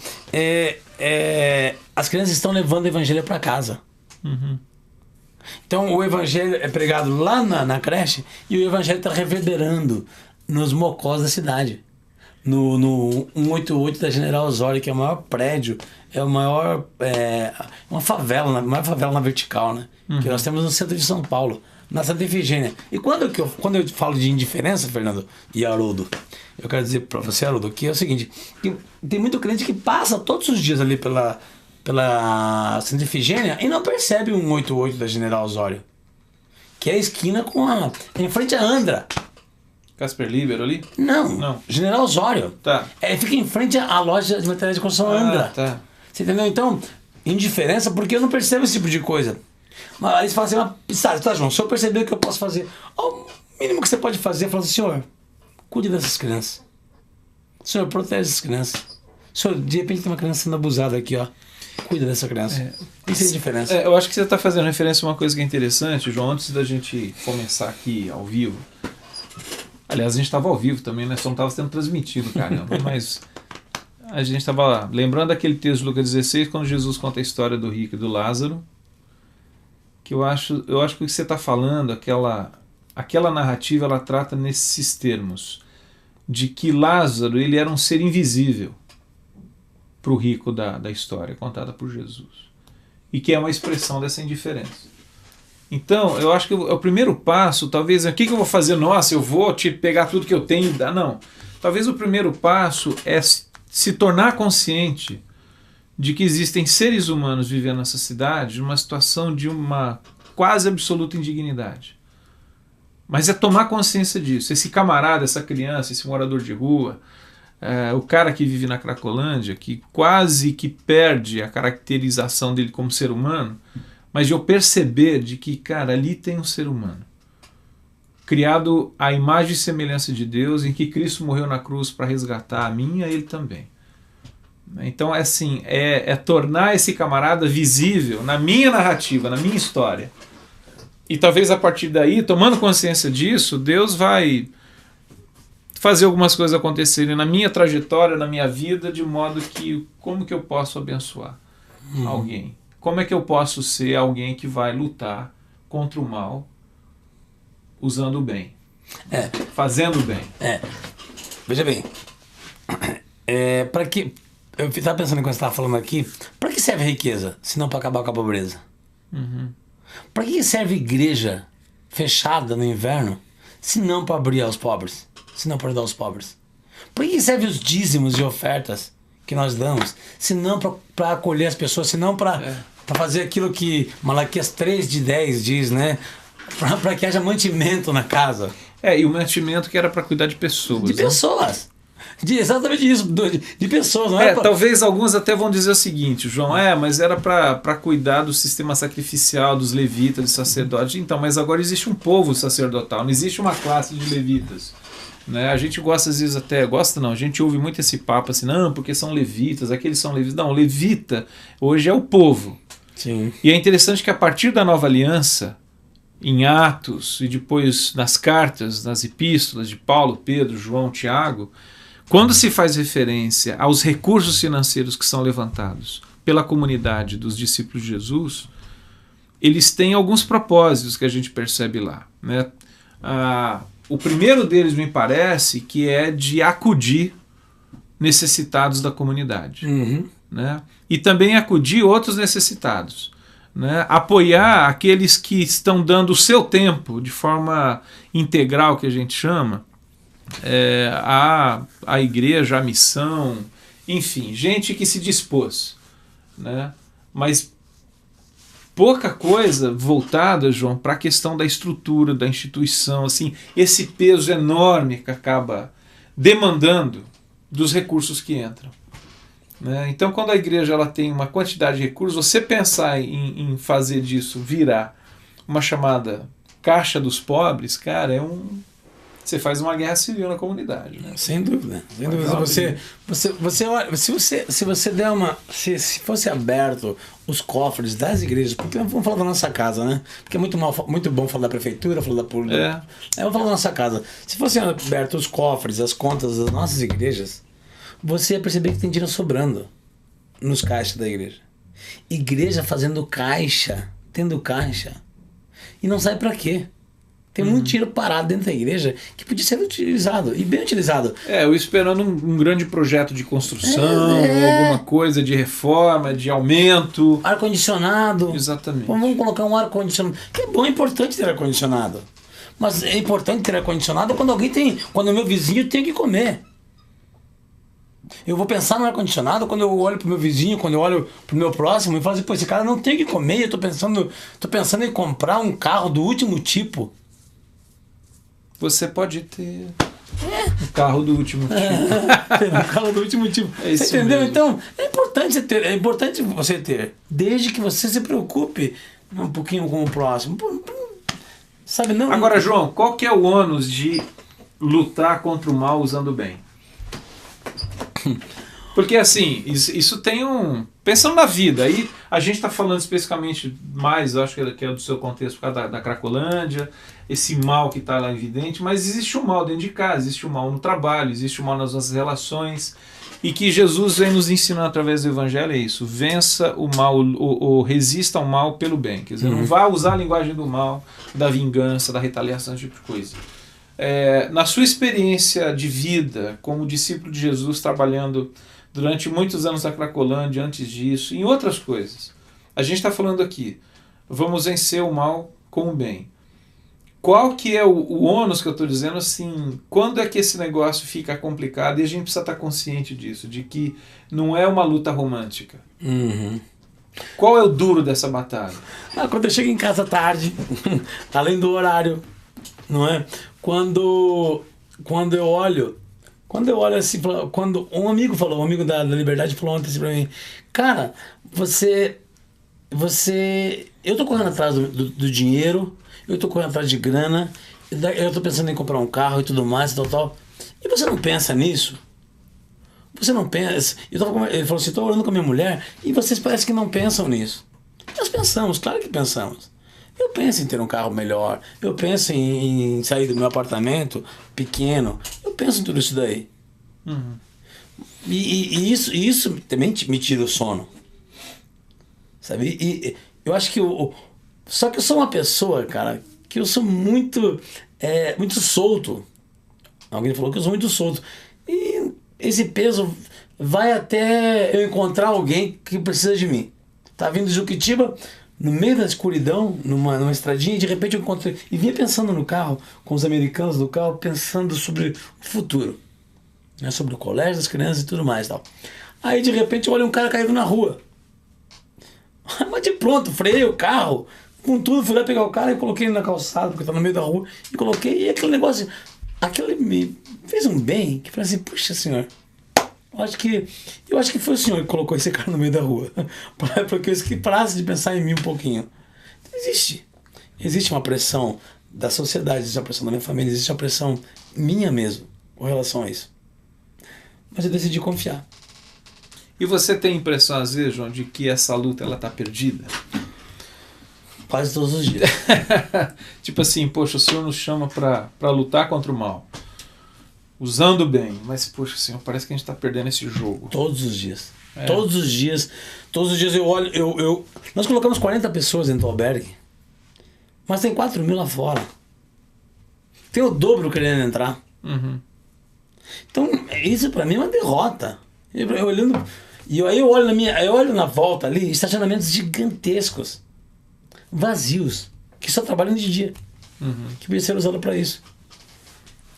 as crianças estão levando o evangelho para casa. Então o evangelho é pregado lá na creche e o evangelho está reverberando nos mocós da cidade. No 188 da General Osório, que é o maior prédio, é o maior... uma favela, a maior favela na vertical, né? Que nós temos no centro de São Paulo, na Santa Efigênia. E quando eu falo de indiferença, Fernando e Haroldo, eu quero dizer para você, Haroldo, que é o seguinte, que tem muito crente que passa todos os dias ali pela Santa Efigênia e não percebe o 188 da General Osório, que é a esquina em frente à Andra. Casper Libero ali? Não. General Osório. Tá. Fica em frente à loja de materiais de construção Andra. Tá. Você entendeu? Então, indiferença, porque eu não percebo esse tipo de coisa. Mas aí você fala assim, tá, João, se eu perceber o que eu posso fazer, o mínimo que você pode fazer é falar assim, Senhor, cuide dessas crianças. Senhor, protege essas crianças. Senhor, de repente tem uma criança sendo abusada aqui, ó. Cuida dessa criança. Isso é diferença. Eu acho que você está fazendo referência a uma coisa que é interessante, João, antes da gente começar aqui ao vivo. Aliás, a gente estava ao vivo também, né? Só não estava sendo transmitido, caramba. Mas a gente estava lembrando daquele texto de Lucas 16, quando Jesus conta a história do rico e do Lázaro, que eu acho que o que você está falando, aquela narrativa, ela trata nesses termos, de que Lázaro ele era um ser invisível para o rico da história contada por Jesus, e que é uma expressão dessa indiferença. Então, eu acho que o primeiro passo, talvez, o que eu vou fazer? Nossa, eu vou pegar tudo que eu tenho e dar. Não. Talvez o primeiro passo é se tornar consciente de que existem seres humanos vivendo nessa cidade numa situação de uma quase absoluta indignidade. Mas é tomar consciência disso. Esse camarada, essa criança, esse morador de rua, o cara que vive na Cracolândia, que quase que perde a caracterização dele como ser humano, mas de eu perceber de que, cara, ali tem um ser humano, criado à imagem e semelhança de Deus, em que Cristo morreu na cruz para resgatar a mim e a ele também. Então é assim, é tornar esse camarada visível na minha narrativa, na minha história. E talvez a partir daí, tomando consciência disso, Deus vai fazer algumas coisas acontecerem na minha trajetória, na minha vida, de modo que, como que eu posso abençoar alguém? Como é que eu posso ser alguém que vai lutar contra o mal usando o bem? Fazendo o bem. Veja bem, para que... Eu estava pensando enquanto você estava falando aqui, para que serve a riqueza, se não para acabar com a pobreza? Para que serve igreja fechada no inverno, se não para abrir aos pobres, se não para ajudar os pobres? Para que serve os dízimos e ofertas que nós damos, se não para acolher as pessoas, se não para fazer aquilo que Malaquias 3:10 diz, né? Para que haja mantimento na casa. E o mantimento que era para cuidar de pessoas. De pessoas. Exatamente isso, de pessoas. Não talvez alguns até vão dizer o seguinte, João, mas era para cuidar do sistema sacrificial, dos levitas, dos sacerdotes. Então, mas agora existe um povo sacerdotal, não existe uma classe de levitas. Né? A gente gosta às vezes a gente ouve muito esse papo assim, não, porque são levitas, aqueles são levitas. Não, levita hoje é o povo. Sim. E é interessante que a partir da nova aliança, em Atos e depois nas cartas, nas epístolas de Paulo, Pedro, João, Tiago, quando se faz referência aos recursos financeiros que são levantados pela comunidade dos discípulos de Jesus, eles têm alguns propósitos que a gente percebe lá, né? O primeiro deles me parece que é de acudir necessitados da comunidade, né? E também acudir outros necessitados, né? Apoiar aqueles que estão dando o seu tempo de forma integral, que a gente chama, a igreja, a missão, enfim, gente que se dispôs, né? Mas pouca coisa voltada, João, para a questão da estrutura, da instituição, assim, esse peso enorme que acaba demandando dos recursos que entram, né? Então, quando a igreja ela tem uma quantidade de recursos, você pensar em fazer disso virar uma chamada caixa dos pobres, cara, você faz uma guerra civil na comunidade, né? Sem dúvida. Sem dúvida. Se você der se fosse aberto os cofres das igrejas, porque vamos falar da nossa casa, né? Porque é muito bom falar da prefeitura, falar da polícia. Vamos falar da nossa casa. Se fosse aberto os cofres, as contas das nossas igrejas, você ia perceber que tem dinheiro sobrando nos caixas da igreja. Igreja fazendo caixa, tendo caixa. E não sabe pra quê. Tem muito dinheiro parado dentro da igreja que podia ser utilizado, e bem utilizado. Eu esperando um grande projeto de construção, alguma coisa de reforma, de aumento. Ar-condicionado. Exatamente. Vamos colocar um ar-condicionado. Que é bom, é importante ter ar-condicionado. Mas é importante ter ar-condicionado quando o meu vizinho tem que comer. Eu vou pensar no ar-condicionado quando eu olho pro meu vizinho, quando eu olho pro meu próximo e falo assim, pô, esse cara não tem que comer, eu tô pensando em comprar um carro do último tipo. Você pode ter um carro do último tipo. Um carro do último tipo. Você entendeu? Mesmo. Então, é importante você ter, desde que você se preocupe um pouquinho com o próximo. Sabe, não? Agora, João, qual que é o ônus de lutar contra o mal usando o bem? Porque assim, isso tem pensando na vida, aí a gente está falando especificamente mais, eu acho que é do seu contexto por causa da Cracolândia, esse mal que está lá evidente, mas existe um mal dentro de casa, existe um mal no trabalho, existe um mal nas nossas relações, e que Jesus vem nos ensinando através do Evangelho é isso: vença o mal, ou resista ao mal pelo bem. Quer dizer, não vá usar a linguagem do mal, da vingança, da retaliação, esse tipo de coisa. Na sua experiência de vida como discípulo de Jesus, trabalhando durante muitos anos na Cracolândia, antes disso, em outras coisas, a gente está falando aqui, vamos vencer o mal com o bem. Qual que é o ônus que eu estou dizendo, assim, quando é que esse negócio fica complicado? E a gente precisa estar consciente disso, de que não é uma luta romântica. Qual é o duro dessa batalha? Quando eu chego em casa tarde, além do horário, não é? Quando eu olho assim, quando um amigo da Liberdade falou ontem assim pra mim, cara, eu tô correndo atrás do dinheiro, eu tô correndo atrás de grana, eu tô pensando em comprar um carro e tudo mais, tal, e você não pensa nisso? Você não pensa? Ele falou assim, tô orando com a minha mulher e vocês parecem que não pensam nisso. Nós pensamos, claro que pensamos. Eu penso em ter um carro melhor, eu penso em sair do meu apartamento pequeno, eu penso em tudo isso daí. E isso também me tira o sono. Sabe? E eu acho que só que eu sou uma pessoa, cara, que eu sou muito solto. Alguém falou que eu sou muito solto. E esse peso vai até eu encontrar alguém que precisa de mim. Tá vindo de Juquitiba, no meio da escuridão, numa estradinha, e de repente eu encontrei. E vinha pensando no carro, com os americanos do carro, pensando sobre o futuro, né, sobre o colégio das crianças e tudo mais. Tal. Aí de repente eu olhei um cara caído na rua. Mas de pronto, freiei o carro, com tudo, fui lá pegar o cara e coloquei ele na calçada, porque tá no meio da rua, e coloquei, e aquele negócio, aquilo me fez um bem, que eu falei assim, puxa senhor. Eu acho que foi o senhor que colocou esse cara no meio da rua. Porque eu parasse de pensar em mim um pouquinho. Existe uma pressão da sociedade, existe uma pressão da minha família, existe uma pressão minha mesmo com relação a isso. Mas eu decidi confiar. E você tem a impressão, às vezes, João, de que essa luta está perdida? Quase todos os dias. Tipo assim, poxa, o Senhor nos chama para lutar contra o mal. Usando bem. Mas, poxa, Senhor, parece que a gente está perdendo esse jogo. Todos os dias. Todos os dias eu olho. Nós colocamos 40 pessoas dentro do albergue, mas tem 4.000 lá fora. Tem o dobro querendo entrar. Uhum. Então, isso pra mim é uma derrota. Eu olho na volta ali, estacionamentos gigantescos, vazios, que só trabalham de dia, que podia ser usado para isso.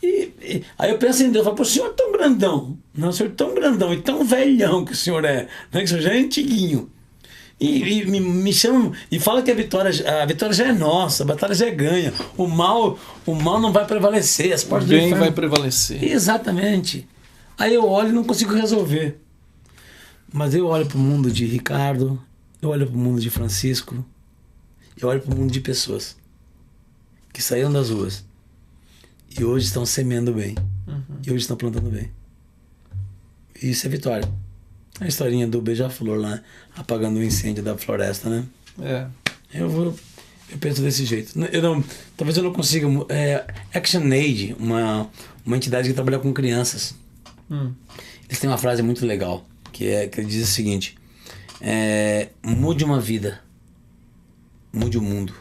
E aí eu penso em Deus, eu falo, pô, o senhor é tão grandão, não, o senhor é tão grandão e tão velhão que o senhor é, né, que o senhor já é antiguinho. E me chamam e fala que a vitória já é nossa, a batalha já é ganha. O mal não vai prevalecer, as portas do bem do inferno vai prevalecer. Exatamente. Aí eu olho e não consigo resolver. Mas eu olho para o mundo de Ricardo, eu olho para o mundo de Francisco, eu olho para o mundo de pessoas que saíram das ruas e hoje estão semeando bem, e hoje estão plantando bem. E isso é vitória. A historinha do beija-flor lá, apagando o incêndio da floresta, né? É. Eu penso desse jeito. Talvez eu não consiga... ActionAid, uma entidade que trabalha com crianças. Eles têm uma frase muito legal, que ele diz o seguinte: mude uma vida, mude o mundo.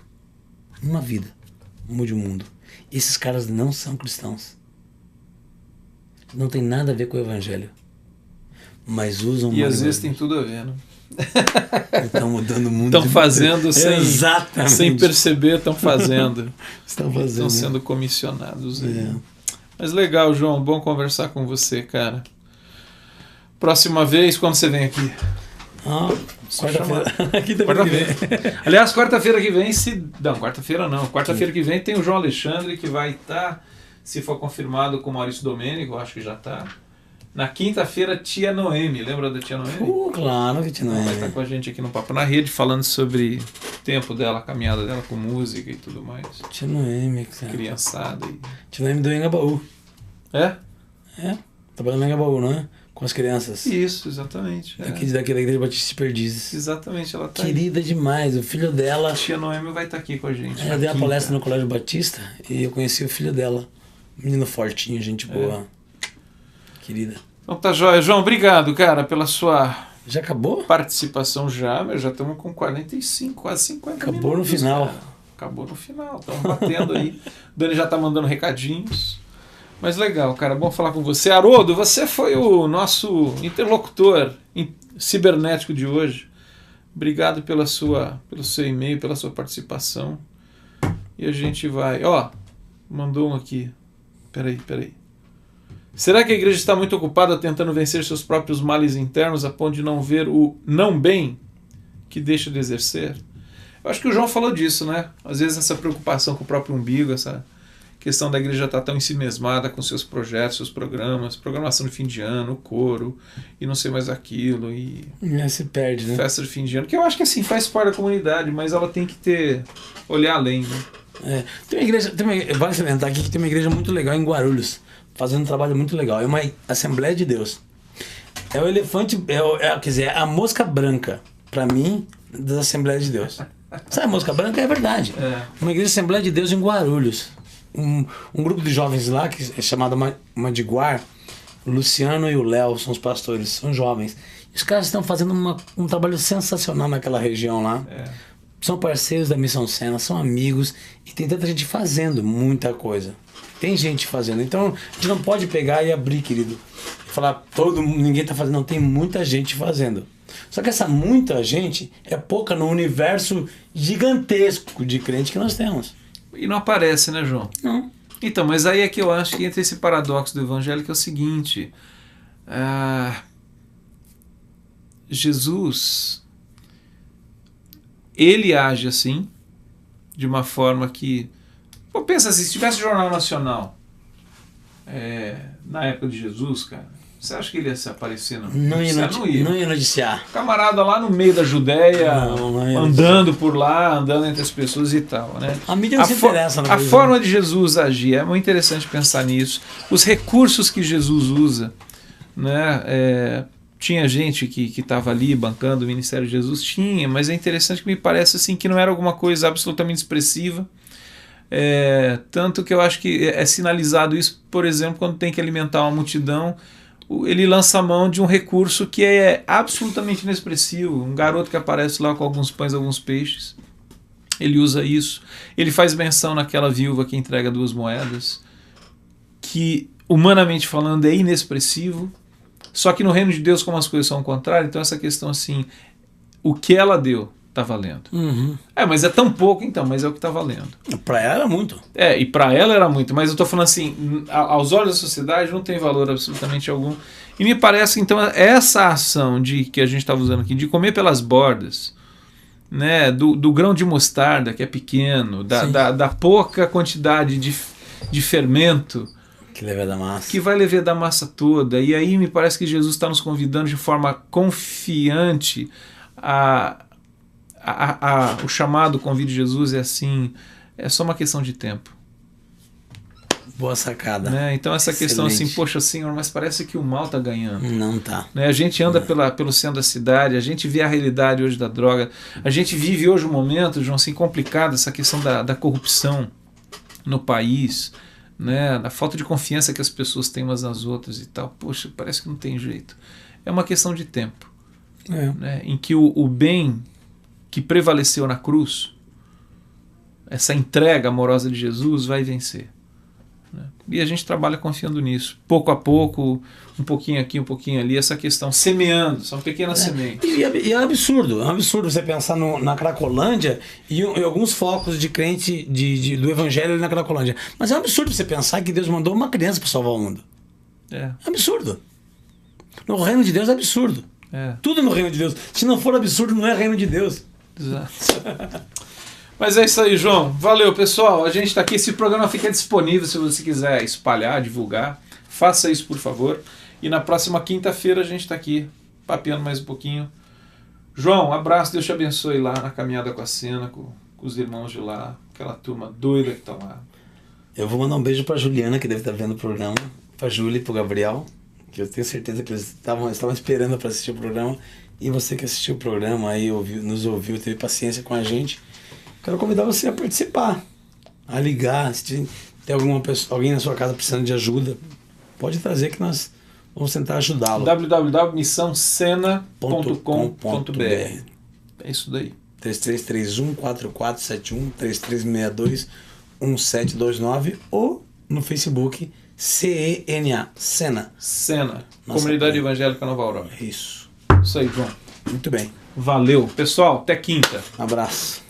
Uma vida, mude o mundo. Esses caras não são cristãos. Não tem nada a ver com o evangelho. Mas usam... E às vezes tem tudo a ver, né? Estão mudando o mundo. Estão fazendo sem perceber, estão fazendo. Estão sendo comissionados. Mas legal, João. Bom conversar com você, cara. Próxima vez, quando você vem aqui? Quarta-feira. Aliás, quarta-feira que vem, não, quarta-feira não. Quarta-feira que vem tem o João Alexandre, que vai estar, se for confirmado, com o Maurício Domênico, acho que já está. Na quinta-feira, tia Noemi. Lembra da tia Noemi? Claro que tia Noemi. Vai estar com a gente aqui no Papo na Rede, falando sobre o tempo dela, a caminhada dela com música e tudo mais. Tia Noemi, cara. Criançada. Tia Noemi do Engabaú. É? Trabalhando no Engabaú, não é? Com as crianças. Isso, exatamente. Daqui da Igreja Batista de Perdizes. Exatamente, ela tá querida aí. Demais. O filho dela... A tia Noemi vai estar aqui com a gente. Ela deu uma palestra no Colégio Batista e eu conheci o filho dela. Menino fortinho, gente boa. Querida. Então tá jóia. João, obrigado, cara, pela sua... Já acabou? Participação mas já estamos com 45, quase 50 Acabou minutos, no final. Cara. Acabou no final, estamos batendo aí. O Dani já tá mandando recadinhos. Mas legal, cara, bom falar com você. Haroldo, você foi o nosso interlocutor cibernético de hoje. Obrigado pelo seu e-mail, pela sua participação. E a gente vai... mandou um aqui. Peraí. Será que a igreja está muito ocupada tentando vencer seus próprios males internos a ponto de não ver o não bem que deixa de exercer? Eu acho que o João falou disso, né? Às vezes essa preocupação com o próprio umbigo, essa questão da igreja estar tão ensimesmada com seus projetos, seus programas, programação de fim de ano, o coro, e não sei mais aquilo, e... se perde, né? Festa de fim de ano, que eu acho que assim, faz parte da comunidade, mas ela tem que olhar além, né? Tem uma igreja, vale salientar aqui que tem uma igreja muito legal em Guarulhos, fazendo um trabalho muito legal. É uma Assembleia de Deus. É o elefante, quer dizer, a mosca branca, pra mim, das Assembleias de Deus. Sabe, a mosca branca é verdade. Uma igreja Assembleia de Deus em Guarulhos. Um grupo de jovens lá, que é chamado Madiguar, o Luciano e o Léo são os pastores, são jovens. E os caras estão fazendo um trabalho sensacional naquela região lá. São parceiros da Missão Sena, são amigos, e tem tanta gente fazendo muita coisa. Tem gente fazendo. Então, a gente não pode pegar e abrir, querido, e falar, ninguém está fazendo. Não, tem muita gente fazendo. Só que essa muita gente é pouca no universo gigantesco de crente que nós temos. E não aparece, né, João? Não. Então, mas aí é que eu acho que entra esse paradoxo do evangelho, que é o seguinte: Jesus, ele age assim, de uma forma que... Pô, pensa assim, se tivesse Jornal Nacional na época de Jesus, cara, você acha que ele ia se aparecer? Não ia noticiar. Camarada lá no meio da Judéia, andando por lá, andando entre as pessoas e tal, né? A mídia não se interessa. A forma de Jesus agir, é muito interessante pensar nisso. Os recursos que Jesus usa, né? tinha gente que estava ali bancando o Ministério de Jesus? Tinha, mas é interessante que me parece assim, que não era alguma coisa absolutamente expressiva. Tanto que eu acho que é sinalizado isso, por exemplo, quando tem que alimentar uma multidão, ele lança a mão de um recurso que é absolutamente inexpressivo. Um garoto que aparece lá com alguns pães, alguns peixes, ele usa isso. Ele faz menção naquela viúva que entrega 2 moedas, que humanamente falando é inexpressivo, só que no reino de Deus, como as coisas são ao contrário, então essa questão assim, o que ela deu está valendo. Mas é tão pouco então, mas é o que está valendo. Para ela era muito. E para ela era muito, mas eu estou falando assim, aos olhos da sociedade não tem valor absolutamente algum. E me parece então essa ação que a gente estava usando aqui, de comer pelas bordas, né, do grão de mostarda, que é pequeno, da pouca quantidade de fermento que leva da massa, que vai levar da massa toda. E aí me parece que Jesus está nos convidando de forma confiante o chamado, o convite de Jesus é assim, é só uma questão de tempo. Boa sacada. Né? Então essa Excelente. questão assim, poxa Senhor, mas parece que o mal está ganhando. Não tá. Né? A gente anda pelo centro da cidade, a gente vê a realidade hoje da droga, a gente vive hoje um momento, João, assim, complicado, essa questão da corrupção no país, né? Da falta de confiança que as pessoas têm umas nas outras e tal. Poxa, parece que não tem jeito. É uma questão de tempo. Né? Em que o bem que prevaleceu na cruz, essa entrega amorosa de Jesus vai vencer. Né? E a gente trabalha confiando nisso. Pouco a pouco, um pouquinho aqui, um pouquinho ali, essa questão, semeando, são pequenas sementes. E é absurdo você pensar na Cracolândia e alguns focos de crente do evangelho ali na Cracolândia. Mas é um absurdo você pensar que Deus mandou uma criança para salvar o mundo. É absurdo. No reino de Deus é absurdo. Tudo no reino de Deus. Se não for absurdo, não é reino de Deus. Exato. Mas é isso aí, João. Valeu, pessoal. A gente está aqui. Esse programa fica disponível se você quiser espalhar, divulgar. Faça isso, por favor. E na próxima quinta-feira a gente está aqui, papeando mais um pouquinho. João, um abraço. Deus te abençoe lá na caminhada com a Sena, com os irmãos de lá. Aquela turma doida que está lá. Eu vou mandar um beijo para Juliana, que deve estar vendo o programa. Para Júlia e para o Gabriel, que eu tenho certeza que eles estavam esperando para assistir o programa. E você que assistiu o programa aí, nos ouviu, teve paciência com a gente, quero convidar você a participar, a ligar. Se tem alguém na sua casa precisando de ajuda, pode trazer que nós vamos tentar ajudá-lo. www.missãocena.com.br. É isso daí. 3331-4471, 3362-1729 ou no Facebook CENA. Sena. Comunidade Evangélica Nova Aurora. Isso. Isso aí, João. Muito bem. Valeu. Pessoal, até quinta. Um abraço.